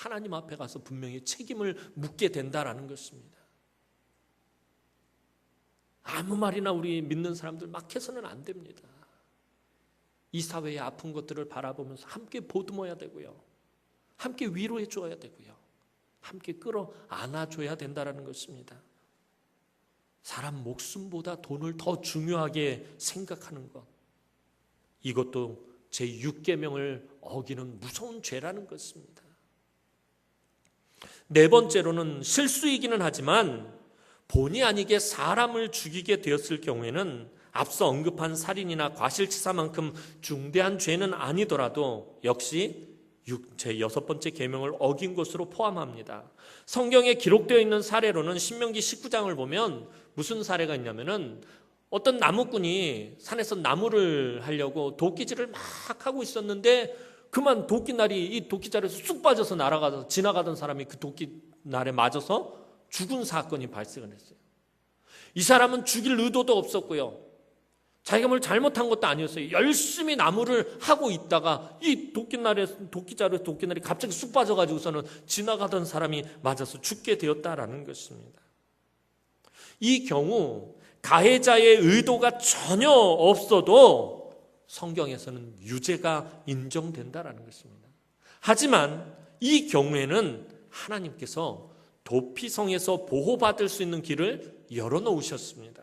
하나님 앞에 가서 분명히 책임을 묻게 된다라는 것입니다. 아무 말이나 우리 믿는 사람들 막 해서는 안 됩니다. 이 사회의 아픈 것들을 바라보면서 함께 보듬어야 되고요. 함께 위로해 줘야 되고요. 함께 끌어 안아줘야 된다는 것입니다. 사람 목숨보다 돈을 더 중요하게 생각하는 것, 이것도 제6계명을 어기는 무서운 죄라는 것입니다. 네 번째로는 실수이기는 하지만 본의 아니게 사람을 죽이게 되었을 경우에는 앞서 언급한 살인이나 과실치사만큼 중대한 죄는 아니더라도 역시 제6번째 계명을 어긴 것으로 포함합니다. 성경에 기록되어 있는 사례로는 신명기 19장을 보면 무슨 사례가 있냐면은 어떤 나무꾼이 산에서 나무를 하려고 도끼질을 막 하고 있었는데 그만 도끼날이 이 도끼자루에서 쑥 빠져서 날아가서 지나가던 사람이 그 도끼날에 맞아서 죽은 사건이 발생을 했어요. 이 사람은 죽일 의도도 없었고요. 자기가 뭘 잘못한 것도 아니었어요. 열심히 나무를 하고 있다가 이 도끼자루에서 도끼날이 갑자기 쑥 빠져가지고서는 지나가던 사람이 맞아서 죽게 되었다라는 것입니다. 이 경우 가해자의 의도가 전혀 없어도 성경에서는 유죄가 인정된다라는 것입니다. 하지만 이 경우에는 하나님께서 도피성에서 보호받을 수 있는 길을 열어놓으셨습니다.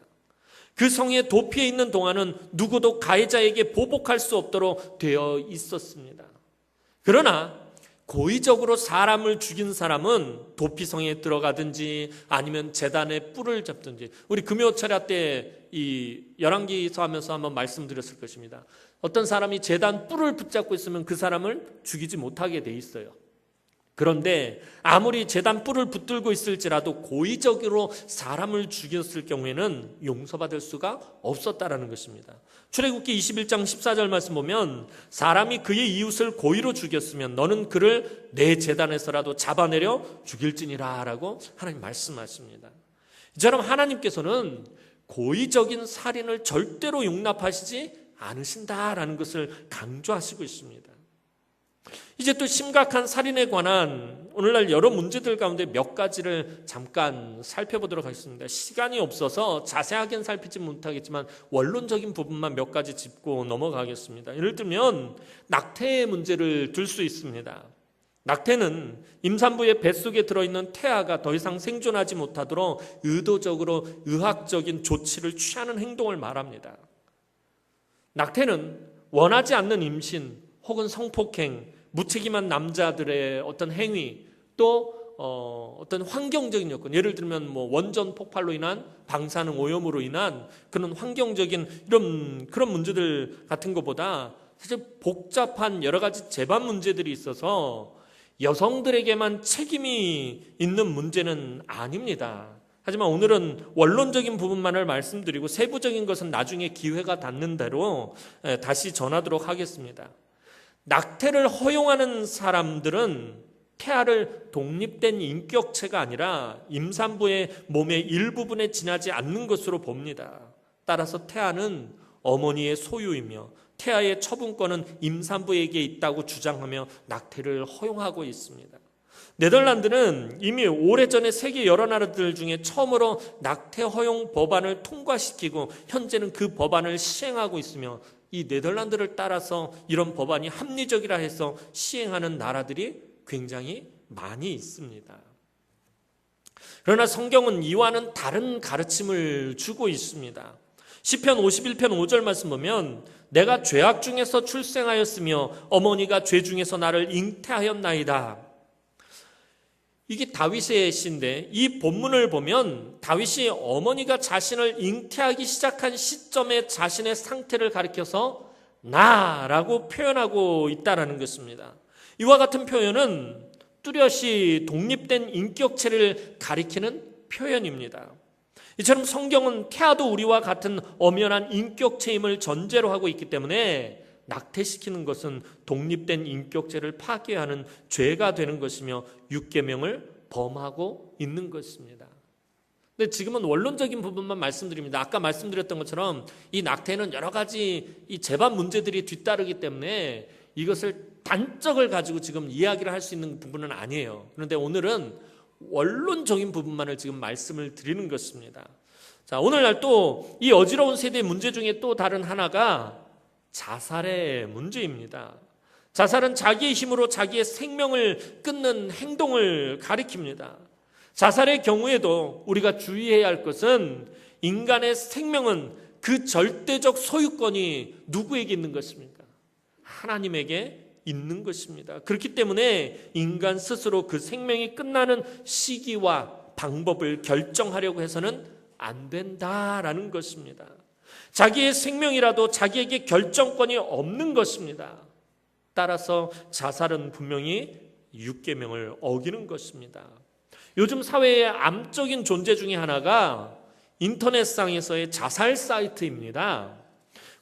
그 성에 도피해 있는 동안은 누구도 가해자에게 보복할 수 없도록 되어 있었습니다. 그러나 고의적으로 사람을 죽인 사람은 도피성에 들어가든지 아니면 제단에 뿔을 잡든지, 우리 금요철야 때 이 열왕기서 하면서 한번 말씀드렸을 것입니다. 어떤 사람이 제단 뿔을 붙잡고 있으면 그 사람을 죽이지 못하게 돼 있어요. 그런데 아무리 제단 뿔을 붙들고 있을지라도 고의적으로 사람을 죽였을 경우에는 용서받을 수가 없었다라는 것입니다. 출애굽기 21장 14절 말씀 보면 사람이 그의 이웃을 고의로 죽였으면 너는 그를 내 제단에서라도 잡아내려 죽일지니라 라고 하나님 말씀하십니다. 이처럼 하나님께서는 고의적인 살인을 절대로 용납하시지 않으신다라는 것을 강조하시고 있습니다. 이제 또 심각한 살인에 관한 오늘날 여러 문제들 가운데 몇 가지를 잠깐 살펴보도록 하겠습니다. 시간이 없어서 자세하게는 살피지 못하겠지만 원론적인 부분만 몇 가지 짚고 넘어가겠습니다. 예를 들면 낙태의 문제를 들 수 있습니다. 낙태는 임산부의 뱃속에 들어있는 태아가 더 이상 생존하지 못하도록 의도적으로 의학적인 조치를 취하는 행동을 말합니다. 낙태는 원하지 않는 임신 혹은 성폭행, 무책임한 남자들의 어떤 행위, 또 어떤 환경적인 요건, 예를 들면 원전 폭발로 인한 방사능 오염으로 인한 그런 환경적인 그런 문제들 같은 것보다 사실 복잡한 여러 가지 재반 문제들이 있어서 여성들에게만 책임이 있는 문제는 아닙니다. 하지만 오늘은 원론적인 부분만을 말씀드리고 세부적인 것은 나중에 기회가 닿는 대로 다시 전하도록 하겠습니다. 낙태를 허용하는 사람들은 태아를 독립된 인격체가 아니라 임산부의 몸의 일부분에 지나지 않는 것으로 봅니다. 따라서 태아는 어머니의 소유이며 태아의 처분권은 임산부에게 있다고 주장하며 낙태를 허용하고 있습니다. 네덜란드는 이미 오래전에 세계 여러 나라들 중에 처음으로 낙태 허용 법안을 통과시키고 현재는 그 법안을 시행하고 있으며 이 네덜란드를 따라서 이런 법안이 합리적이라 해서 시행하는 나라들이 굉장히 많이 있습니다. 그러나 성경은 이와는 다른 가르침을 주고 있습니다. 시편 51편 5절 말씀 보면 내가 죄악 중에서 출생하였으며 어머니가 죄 중에서 나를 잉태하였나이다. 이게 다윗의 시인데 이 본문을 보면 다윗이 어머니가 자신을 잉태하기 시작한 시점에 자신의 상태를 가리켜서 나라고 표현하고 있다는 것입니다. 이와 같은 표현은 뚜렷이 독립된 인격체를 가리키는 표현입니다. 이처럼 성경은 태아도 우리와 같은 엄연한 인격체임을 전제로 하고 있기 때문에 낙태시키는 것은 독립된 인격체를 파괴하는 죄가 되는 것이며 6계명을 범하고 있는 것입니다. 근데 지금은 원론적인 부분만 말씀드립니다. 아까 말씀드렸던 것처럼 이 낙태는 여러 가지 이 재반 문제들이 뒤따르기 때문에 이것을 단적을 가지고 지금 이야기를 할 수 있는 부분은 아니에요. 그런데 오늘은 원론적인 부분만을 지금 말씀을 드리는 것입니다. 자, 오늘날 또 이 어지러운 세대의 문제 중에 또 다른 하나가 자살의 문제입니다. 자살은 자기의 힘으로 자기의 생명을 끊는 행동을 가리킵니다. 자살의 경우에도 우리가 주의해야 할 것은 인간의 생명은 그 절대적 소유권이 누구에게 있는 것입니까? 하나님에게 있는 것입니다. 그렇기 때문에 인간 스스로 그 생명이 끝나는 시기와 방법을 결정하려고 해서는 안 된다라는 것입니다. 자기의 생명이라도 자기에게 결정권이 없는 것입니다. 따라서 자살은 분명히 육계명을 어기는 것입니다. 요즘 사회의 암적인 존재 중에 하나가 인터넷상에서의 자살 사이트입니다.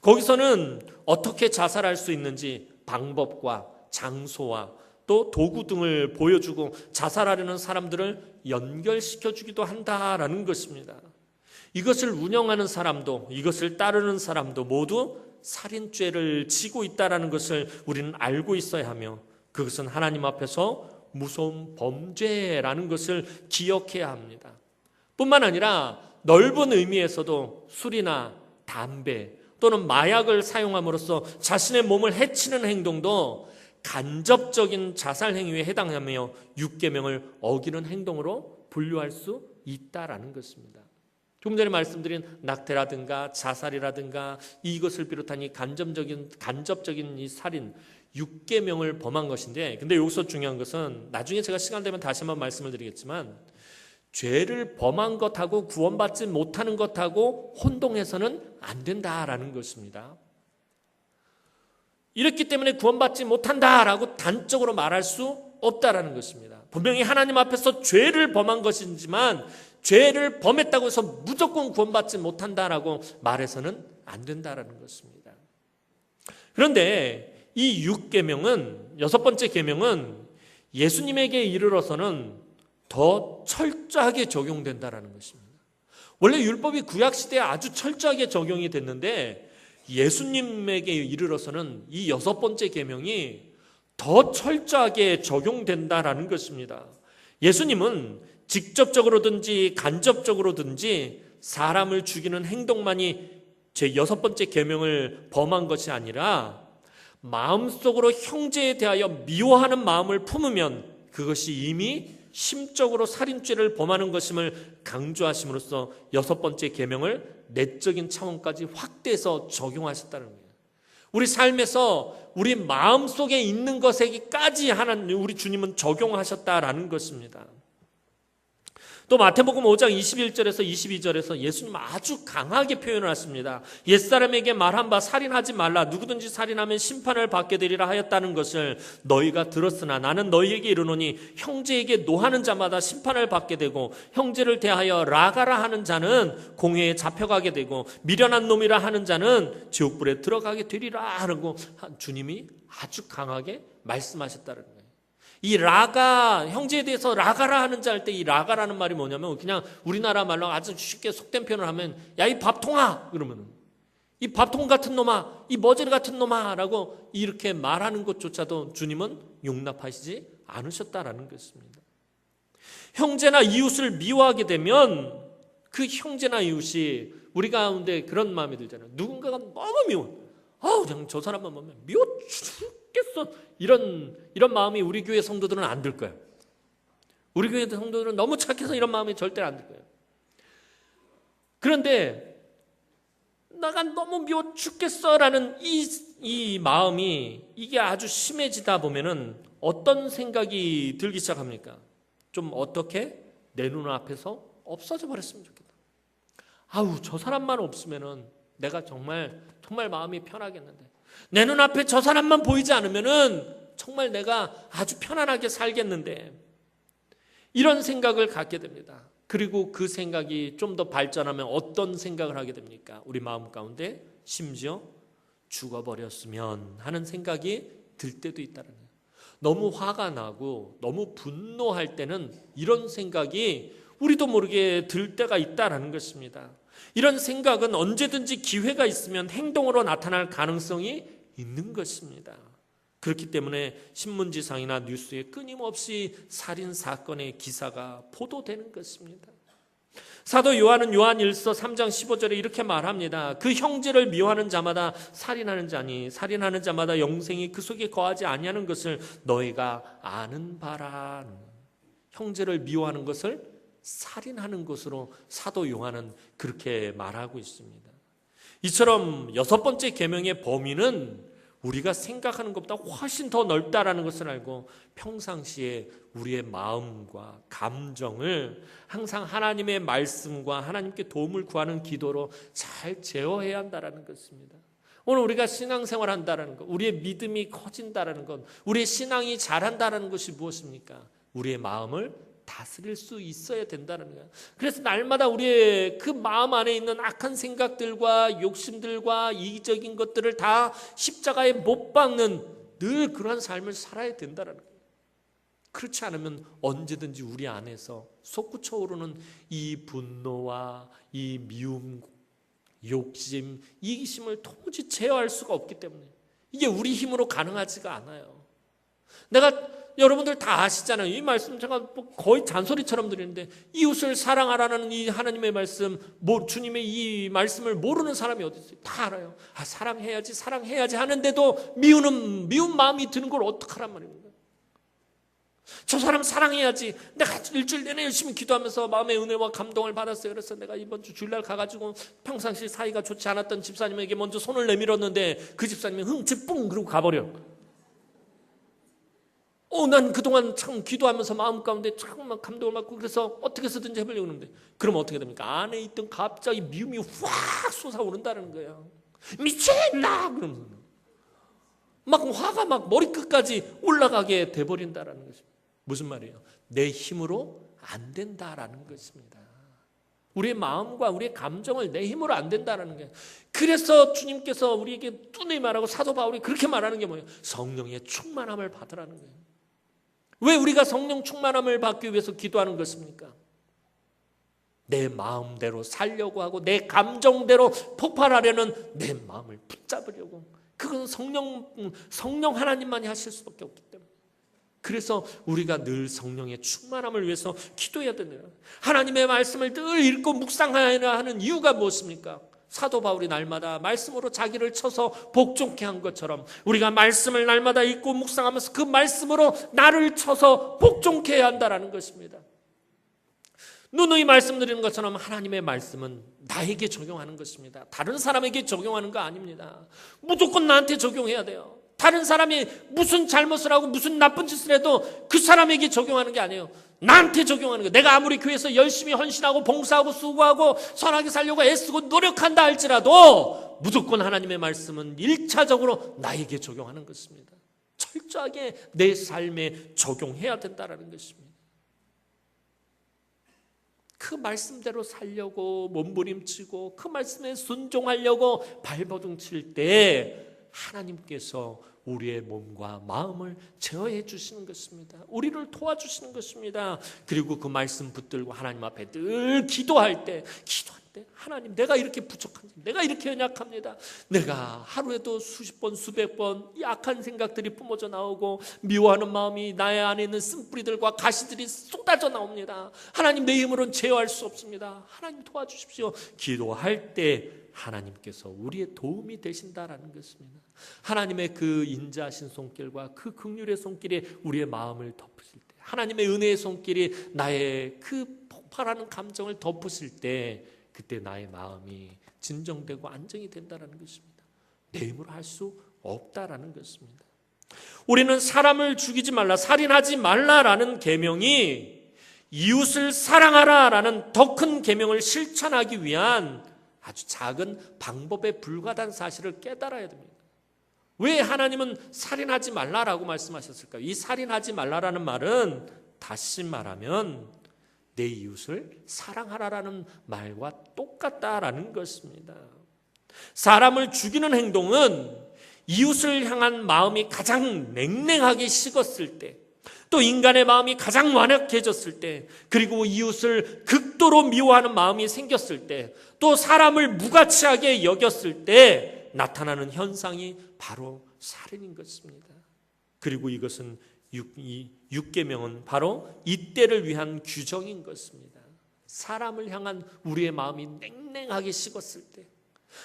거기서는 어떻게 자살할 수 있는지 방법과 장소와 또 도구 등을 보여주고 자살하려는 사람들을 연결시켜 주기도 한다라는 것입니다. 이것을 운영하는 사람도 이것을 따르는 사람도 모두 살인죄를 지고 있다는 것을 우리는 알고 있어야 하며 그것은 하나님 앞에서 무서운 범죄라는 것을 기억해야 합니다. 뿐만 아니라 넓은 의미에서도 술이나 담배 또는 마약을 사용함으로써 자신의 몸을 해치는 행동도 간접적인 자살 행위에 해당하며 육계명을 어기는 행동으로 분류할 수 있다라는 것입니다. 조금 전에 말씀드린 낙태라든가 자살이라든가 이것을 비롯한 이 간접적인 이 살인, 육계명을 범한 것인데, 근데 여기서 중요한 것은 나중에 제가 시간 되면 다시 한번 말씀을 드리겠지만 죄를 범한 것하고 구원받지 못하는 것하고 혼동해서는 안 된다라는 것입니다. 이렇기 때문에 구원받지 못한다라고 단적으로 말할 수 없다라는 것입니다. 분명히 하나님 앞에서 죄를 범한 것이지만 죄를 범했다고 해서 무조건 구원받지 못한다라고 말해서는 안 된다라는 것입니다. 그런데 이 6계명은, 여섯 번째 계명은 예수님에게 이르러서는 더 철저하게 적용된다라는 것입니다. 원래 율법이 구약시대에 아주 철저하게 적용이 됐는데 예수님에게 이르러서는 이 여섯 번째 계명이 더 철저하게 적용된다라는 것입니다. 예수님은 직접적으로든지 간접적으로든지 사람을 죽이는 행동만이 제 여섯 번째 계명을 범한 것이 아니라 마음속으로 형제에 대하여 미워하는 마음을 품으면 그것이 이미 심적으로 살인죄를 범하는 것임을 강조하심으로써 여섯 번째 계명을 내적인 차원까지 확대해서 적용하셨다는 거예요. 우리 삶에서 우리 마음속에 있는 것에게까지 하나님, 우리 주님은 적용하셨다라는 것입니다. 또 마태복음 5장 21절에서 22절에서 예수님 아주 강하게 표현을 하십니다. 옛사람에게 말한 바 살인하지 말라, 누구든지 살인하면 심판을 받게 되리라 하였다는 것을 너희가 들었으나 나는 너희에게 이르노니 형제에게 노하는 자마다 심판을 받게 되고 형제를 대하여 라가라 하는 자는 공회에 잡혀가게 되고 미련한 놈이라 하는 자는 지옥불에 들어가게 되리라 하고 주님이 아주 강하게 말씀하셨다는 거예요. 이 라가, 형제에 대해서 라가라 하는 자 할 때 이 라가라는 말이 뭐냐면 그냥 우리나라 말로 아주 쉽게 속된 표현을 하면 야, 이 밥통아! 그러면 이 밥통 같은 놈아, 이 머저리 같은 놈아 라고 이렇게 말하는 것조차도 주님은 용납하시지 않으셨다라는 것입니다. 형제나 이웃을 미워하게 되면 그 형제나 이웃이 우리 가운데 그런 마음이 들잖아요. 누군가가 너무 미워. 그냥 저 사람만 보면 미워 죽겠어. 이런 마음이 우리 교회 성도들은 안 들 거예요. 우리 교회 성도들은 너무 착해서 이런 마음이 절대 안 들 거예요. 그런데 나가 너무 미워 죽겠어라는 이 마음이 이게 아주 심해지다 보면은 어떤 생각이 들기 시작합니까? 좀 어떻게 내 눈앞에서 없어져 버렸으면 좋겠다. 저 사람만 없으면은 내가 정말 마음이 편하겠는데 내 눈앞에 저 사람만 보이지 않으면은 정말 내가 아주 편안하게 살겠는데 이런 생각을 갖게 됩니다. 그리고 그 생각이 좀 더 발전하면 어떤 생각을 하게 됩니까? 우리 마음 가운데 심지어 죽어버렸으면 하는 생각이 들 때도 있다는 거예요. 너무 화가 나고 너무 분노할 때는 이런 생각이 우리도 모르게 들 때가 있다는 것입니다. 이런 생각은 언제든지 기회가 있으면 행동으로 나타날 가능성이 있는 것입니다. 그렇기 때문에 신문지상이나 뉴스에 끊임없이 살인 사건의 기사가 보도되는 것입니다. 사도 요한은 요한일서 3장 15절에 이렇게 말합니다. 그 형제를 미워하는 자마다 살인하는 자니 살인하는 자마다 영생이 그 속에 거하지 아니하는 것을 너희가 아는 바라. 형제를 미워하는 것을 살인하는 것으로 사도 요한은 그렇게 말하고 있습니다. 이처럼 6번째 계명의 범위는 우리가 생각하는 것보다 훨씬 더 넓다라는 것을 알고 평상시에 우리의 마음과 감정을 항상 하나님의 말씀과 하나님께 도움을 구하는 기도로 잘 제어해야 한다는 것입니다. 오늘 우리가 신앙생활 한다는 것, 우리의 믿음이 커진다는 것, 우리의 신앙이 자란다는 것이 무엇입니까? 우리의 마음을 다스릴 수 있어야 된다는 거예요. 그래서 날마다 우리의 그 마음 안에 있는 악한 생각들과 욕심들과 이기적인 것들을 다 십자가에 못 박는 늘 그러한 삶을 살아야 된다는 거예요. 그렇지 않으면 언제든지 우리 안에서 솟구쳐 오르는 이 분노와 이 미움, 욕심, 이기심을 도무지 제어할 수가 없기 때문에 이게 우리 힘으로 가능하지가 않아요. 여러분들 다 아시잖아요. 이 말씀 제가 거의 잔소리처럼 드리는데 이웃을 사랑하라는 이 하나님의 말씀, 주님의 이 말씀을 모르는 사람이 어디 있어요? 다 알아요. 사랑해야지 하는데도 미운 마음이 드는 걸 어떡하란 말입니까? 저 사람 사랑해야지. 내가 일주일 내내 열심히 기도하면서 마음의 은혜와 감동을 받았어요. 그래서 내가 이번 주 주일날 가가지고 평상시 사이가 좋지 않았던 집사님에게 먼저 손을 내밀었는데 그 집사님이 흥치 뿡 그러고 가버려. 난 그동안 참 기도하면서 마음 가운데 참 감동을 받고 그래서 어떻게 해서든지 해보려고 하는데 그럼 어떻게 됩니까? 안에 있던 갑자기 미움이 확 솟아오른다는 거예요. 미친다! 그러면서 막 화가 막 머리끝까지 올라가게 돼버린다는 것입니다. 무슨 말이에요? 내 힘으로 안 된다라는 것입니다. 우리의 마음과 우리의 감정을 내 힘으로 안 된다는 거예요. 그래서 주님께서 우리에게 뚜렷이 말하고 사도 바울이 그렇게 말하는 게 뭐예요? 성령의 충만함을 받으라는 거예요. 왜 우리가 성령 충만함을 받기 위해서 기도하는 것입니까? 내 마음대로 살려고 하고 내 감정대로 폭발하려는 내 마음을 붙잡으려고. 그건 성령 하나님만이 하실 수밖에 없기 때문에. 그래서 우리가 늘 성령의 충만함을 위해서 기도해야 됩니다. 하나님의 말씀을 늘 읽고 묵상하여야 하는 이유가 무엇입니까? 사도 바울이 날마다 말씀으로 자기를 쳐서 복종케 한 것처럼 우리가 말씀을 날마다 읽고 묵상하면서 그 말씀으로 나를 쳐서 복종케 해야 한다는 것입니다. 누누이 말씀드리는 것처럼 하나님의 말씀은 나에게 적용하는 것입니다. 다른 사람에게 적용하는 거 아닙니다. 무조건 나한테 적용해야 돼요. 다른 사람이 무슨 잘못을 하고 무슨 나쁜 짓을 해도 그 사람에게 적용하는 게 아니에요. 나한테 적용하는 거예요. 내가 아무리 교회에서 열심히 헌신하고 봉사하고 수고하고 선하게 살려고 애쓰고 노력한다 할지라도 무조건 하나님의 말씀은 1차적으로 나에게 적용하는 것입니다. 철저하게 내 삶에 적용해야 된다는 것입니다. 그 말씀대로 살려고 몸부림치고 그 말씀에 순종하려고 발버둥 칠 때 하나님께서 우리의 몸과 마음을 제어해 주시는 것입니다. 우리를 도와주시는 것입니다. 그리고 그 말씀 붙들고 하나님 앞에 늘 기도할 때 하나님 내가 이렇게 부족합니다. 내가 이렇게 연약합니다. 내가 하루에도 수십 번 수백 번 이 악한 생각들이 뿜어져 나오고 미워하는 마음이 나의 안에 있는 쓴뿌리들과 가시들이 쏟아져 나옵니다. 하나님 내 힘으로는 제어할 수 없습니다. 하나님 도와주십시오. 기도할 때 하나님께서 우리의 도움이 되신다라는 것입니다. 하나님의 그 인자하신 손길과 그 긍휼의 손길이 우리의 마음을 덮으실 때 하나님의 은혜의 손길이 나의 그 폭발하는 감정을 덮으실 때 그때 나의 마음이 진정되고 안정이 된다는 것입니다. 내 힘으로 할 수 없다라는 것입니다. 우리는 사람을 죽이지 말라, 살인하지 말라라는 계명이 이웃을 사랑하라라는 더 큰 계명을 실천하기 위한 아주 작은 방법에 불과한 사실을 깨달아야 됩니다. 왜 하나님은 살인하지 말라라고 말씀하셨을까요? 이 살인하지 말라라는 말은 다시 말하면 내 이웃을 사랑하라라는 말과 똑같다라는 것입니다. 사람을 죽이는 행동은 이웃을 향한 마음이 가장 냉랭하게 식었을 때, 또 인간의 마음이 가장 완악해졌을 때, 그리고 이웃을 극도로 미워하는 마음이 생겼을 때, 또 사람을 무가치하게 여겼을 때 나타나는 현상이 바로 살인인 것입니다. 그리고 이것은 이 6계명은 바로 이때를 위한 규정인 것입니다. 사람을 향한 우리의 마음이 냉랭하게 식었을 때,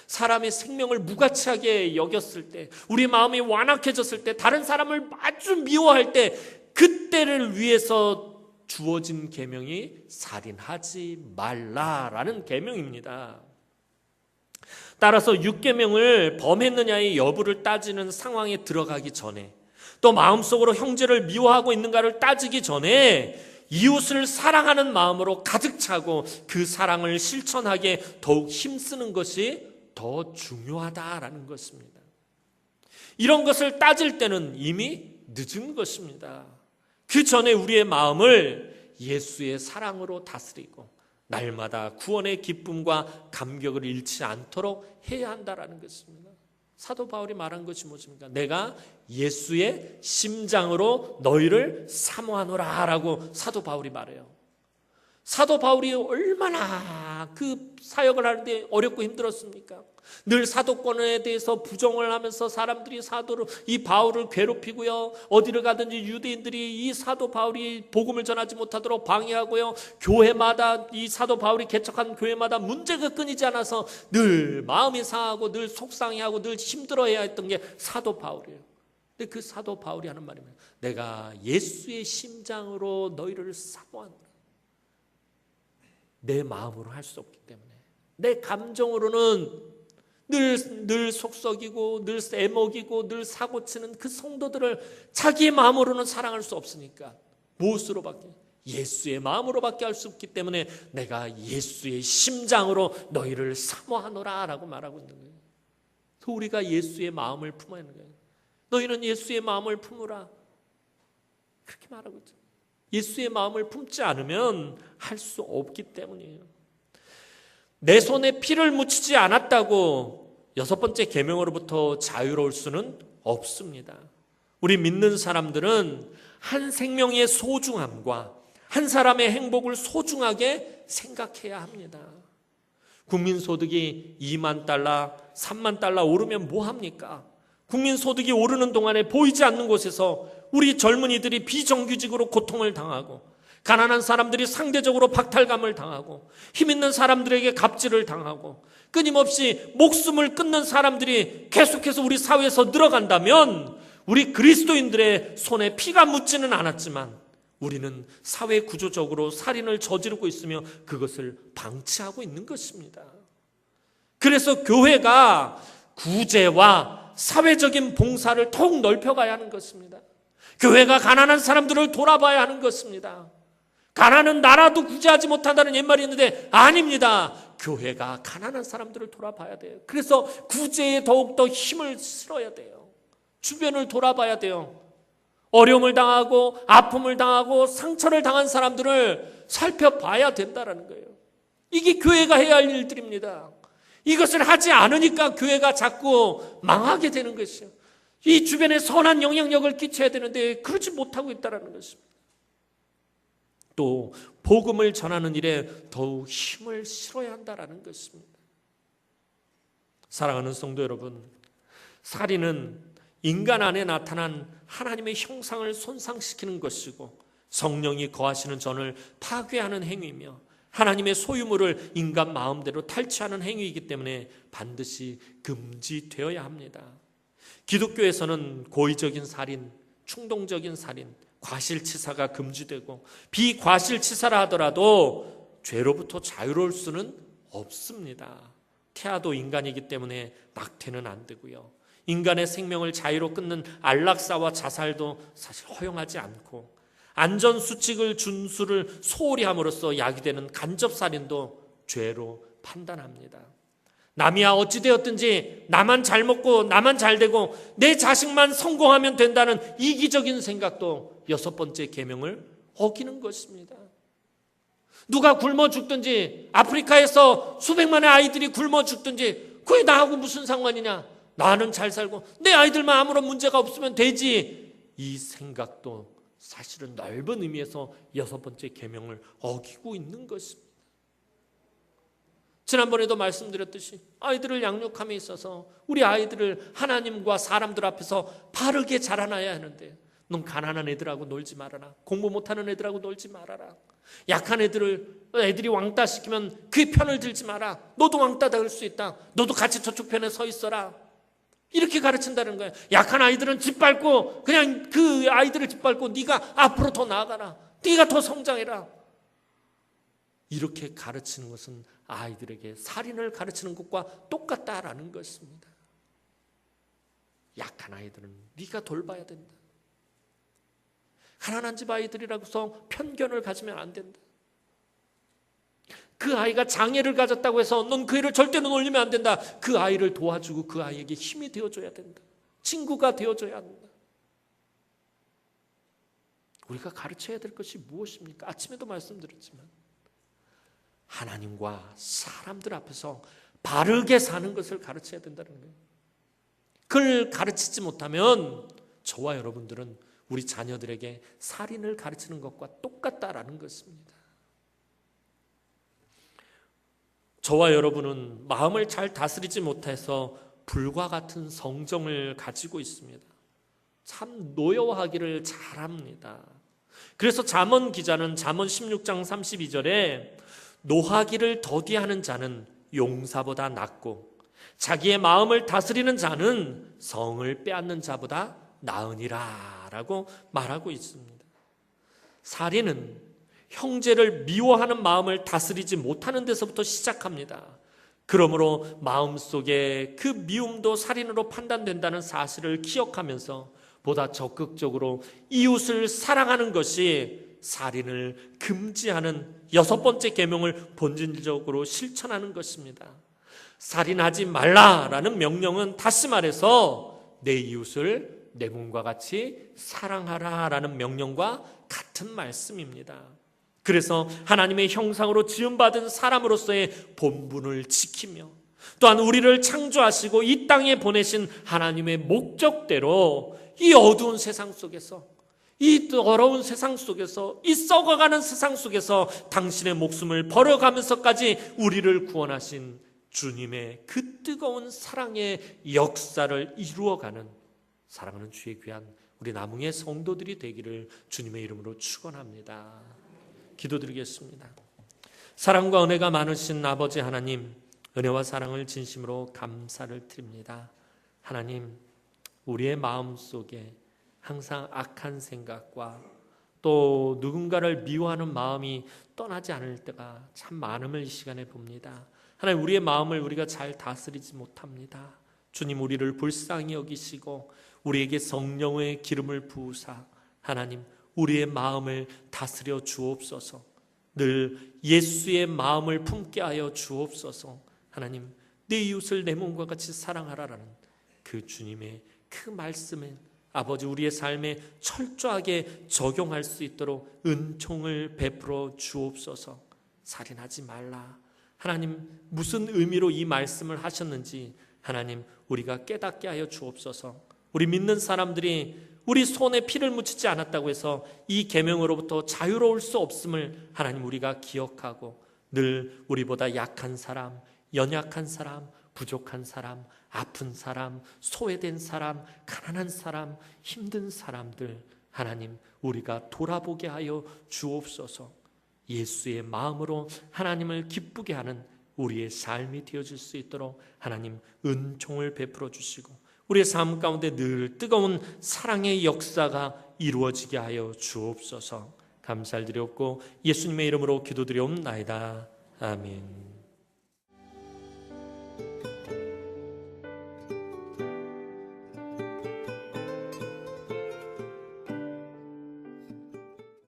사람의 생명을 무가치하게 여겼을 때, 우리 마음이 완악해졌을 때, 다른 사람을 아주 미워할 때, 그때를 위해서 주어진 계명이 살인하지 말라라는 계명입니다. 따라서 6계명을 범했느냐의 여부를 따지는 상황에 들어가기 전에, 또 마음속으로 형제를 미워하고 있는가를 따지기 전에 이웃을 사랑하는 마음으로 가득 차고 그 사랑을 실천하기에 더욱 힘쓰는 것이 더 중요하다라는 것입니다. 이런 것을 따질 때는 이미 늦은 것입니다. 그 전에 우리의 마음을 예수의 사랑으로 다스리고 날마다 구원의 기쁨과 감격을 잃지 않도록 해야 한다라는 것입니다. 사도 바울이 말한 것이 무엇입니까? 내가 예수의 심장으로 너희를 사모하노라 라고 사도 바울이 말해요. 사도 바울이 얼마나 그 사역을 하는데 어렵고 힘들었습니까? 늘 사도권에 대해서 부정을 하면서 사람들이 사도를, 이 바울을 괴롭히고요, 어디를 가든지 유대인들이 이 사도 바울이 복음을 전하지 못하도록 방해하고요, 교회마다 이 사도 바울이 개척한 교회마다 문제가 끊이지 않아서 늘 마음이 상하고 늘 속상해하고 늘 힘들어해야 했던 게 사도 바울이에요. 근데 그 사도 바울이 하는 말입니다. 내가 예수의 심장으로 너희를 사모한다. 내 마음으로 할 수 없기 때문에, 내 감정으로는 늘 속썩이고 늘 애먹이고 늘 사고치는 그 성도들을 자기의 마음으로는 사랑할 수 없으니까 무엇으로밖에? 예수의 마음으로밖에 할 수 없기 때문에 내가 예수의 심장으로 너희를 사모하노라 라고 말하고 있는 거예요. 그래서 우리가 예수의 마음을 품어야 하는 거예요. 너희는 예수의 마음을 품으라, 그렇게 말하고 있죠. 예수의 마음을 품지 않으면 할 수 없기 때문이에요. 내 손에 피를 묻히지 않았다고 6번째 계명으로부터 자유로울 수는 없습니다. 우리 믿는 사람들은 한 생명의 소중함과 한 사람의 행복을 소중하게 생각해야 합니다. 국민소득이 2만 달러, 3만 달러 오르면 뭐합니까? 국민소득이 오르는 동안에 보이지 않는 곳에서 우리 젊은이들이 비정규직으로 고통을 당하고, 가난한 사람들이 상대적으로 박탈감을 당하고, 힘있는 사람들에게 갑질을 당하고, 끊임없이 목숨을 끊는 사람들이 계속해서 우리 사회에서 늘어간다면, 우리 그리스도인들의 손에 피가 묻지는 않았지만 우리는 사회 구조적으로 살인을 저지르고 있으며 그것을 방치하고 있는 것입니다. 그래서 교회가 구제와 사회적인 봉사를 더욱 넓혀가야 하는 것입니다. 교회가 가난한 사람들을 돌아봐야 하는 것입니다. 가난은 나라도 구제하지 못한다는 옛말이 있는데 아닙니다. 교회가 가난한 사람들을 돌아봐야 돼요. 그래서 구제에 더욱더 힘을 실어야 돼요. 주변을 돌아봐야 돼요. 어려움을 당하고 아픔을 당하고 상처를 당한 사람들을 살펴봐야 된다는 거예요. 이게 교회가 해야 할 일들입니다. 이것을 하지 않으니까 교회가 자꾸 망하게 되는 것이요. 이 주변에 선한 영향력을 끼쳐야 되는데 그러지 못하고 있다는 것입니다. 또 복음을 전하는 일에 더욱 힘을 실어야 한다는 것입니다. 사랑하는 성도 여러분, 살인은 인간 안에 나타난 하나님의 형상을 손상시키는 것이고 성령이 거하시는 전을 파괴하는 행위이며 하나님의 소유물을 인간 마음대로 탈취하는 행위이기 때문에 반드시 금지되어야 합니다. 기독교에서는 고의적인 살인, 충동적인 살인, 과실치사가 금지되고 비과실치사라 하더라도 죄로부터 자유로울 수는 없습니다. 태아도 인간이기 때문에 낙태는 안 되고요. 인간의 생명을 자유로 끊는 안락사와 자살도 사실 허용하지 않고 안전수칙을 준수를 소홀히 함으로써 야기되는 간접살인도 죄로 판단합니다. 남이야 어찌되었든지 나만 잘 먹고 나만 잘 되고 내 자식만 성공하면 된다는 이기적인 생각도 6번째 계명을 어기는 것입니다. 누가 굶어 죽든지 아프리카에서 수백만의 아이들이 굶어 죽든지 그게 나하고 무슨 상관이냐, 나는 잘 살고 내 아이들만 아무런 문제가 없으면 되지, 이 생각도 사실은 넓은 의미에서 6번째 계명을 어기고 있는 것입니다. 지난번에도 말씀드렸듯이 아이들을 양육함에 있어서 우리 아이들을 하나님과 사람들 앞에서 바르게 자라나야 하는데, 넌 가난한 애들하고 놀지 말아라, 공부 못하는 애들하고 놀지 말아라, 약한 애들이 왕따 시키면 그의 편을 들지 마라, 너도 왕따 될 수 있다, 너도 같이 저쪽 편에 서 있어라, 이렇게 가르친다는 거예요. 약한 아이들은 짓밟고, 그냥 그 아이들을 짓밟고 네가 앞으로 더 나아가라, 네가 더 성장해라, 이렇게 가르치는 것은 아이들에게 살인을 가르치는 것과 똑같다라는 것입니다. 약한 아이들은 네가 돌봐야 된다. 가난한 집 아이들이라고 해서 편견을 가지면 안 된다. 그 아이가 장애를 가졌다고 해서 넌 그 애를 절대로 놀리면 안 된다. 그 아이를 도와주고 그 아이에게 힘이 되어줘야 된다. 친구가 되어줘야 한다. 우리가 가르쳐야 될 것이 무엇입니까? 아침에도 말씀드렸지만 하나님과 사람들 앞에서 바르게 사는 것을 가르쳐야 된다는 거예요. 그걸 가르치지 못하면 저와 여러분들은 우리 자녀들에게 살인을 가르치는 것과 똑같다라는 것입니다. 저와 여러분은 마음을 잘 다스리지 못해서 불과 같은 성정을 가지고 있습니다. 참 노여워하기를 잘합니다. 그래서 잠언 기자는 잠언 16장 32절에 노하기를 더디하는 자는 용사보다 낫고 자기의 마음을 다스리는 자는 성을 빼앗는 자보다 나으니라 라고 말하고 있습니다. 살인은 형제를 미워하는 마음을 다스리지 못하는 데서부터 시작합니다. 그러므로 마음속에 그 미움도 살인으로 판단된다는 사실을 기억하면서 보다 적극적으로 이웃을 사랑하는 것이 살인을 금지하는 6번째 계명을 본질적으로 실천하는 것입니다. 살인하지 말라라는 명령은 다시 말해서 내 이웃을 내 몸과 같이 사랑하라라는 명령과 같은 말씀입니다. 그래서 하나님의 형상으로 지음받은 사람으로서의 본분을 지키며 또한 우리를 창조하시고 이 땅에 보내신 하나님의 목적대로 이 어두운 세상 속에서, 이 더러운 세상 속에서, 이 썩어가는 세상 속에서 당신의 목숨을 버려가면서까지 우리를 구원하신 주님의 그 뜨거운 사랑의 역사를 이루어가는 사랑하는 주의 귀한 우리 남흥의 성도들이 되기를 주님의 이름으로 축원합니다. 기도드리겠습니다. 사랑과 은혜가 많으신 아버지 하나님, 은혜와 사랑을 진심으로 감사를 드립니다. 하나님, 우리의 마음속에 항상 악한 생각과 또 누군가를 미워하는 마음이 떠나지 않을 때가 참 많음을 이 시간에 봅니다. 하나님, 우리의 마음을 우리가 잘 다스리지 못합니다. 주님, 우리를 불쌍히 여기시고 우리에게 성령의 기름을 부으사 하나님, 우리의 마음을 다스려 주옵소서. 늘 예수의 마음을 품게 하여 주옵소서. 하나님, 내 이웃을 내 몸과 같이 사랑하라라는 그 주님의 그 말씀을 아버지 우리의 삶에 철저하게 적용할 수 있도록 은총을 베풀어 주옵소서. 살인하지 말라. 하나님, 무슨 의미로 이 말씀을 하셨는지 하나님 우리가 깨닫게 하여 주옵소서. 우리 믿는 사람들이 우리 손에 피를 묻히지 않았다고 해서 이 계명으로부터 자유로울 수 없음을 하나님 우리가 기억하고 늘 우리보다 약한 사람, 연약한 사람, 부족한 사람, 아픈 사람, 소외된 사람, 가난한 사람, 힘든 사람들 하나님 우리가 돌아보게 하여 주옵소서. 예수의 마음으로 하나님을 기쁘게 하는 우리의 삶이 되어질 수 있도록 하나님 은총을 베풀어 주시고 우리의 삶 가운데 늘 뜨거운 사랑의 역사가 이루어지게 하여 주옵소서. 감사를 드렸고 예수님의 이름으로 기도드리옵나이다. 아멘.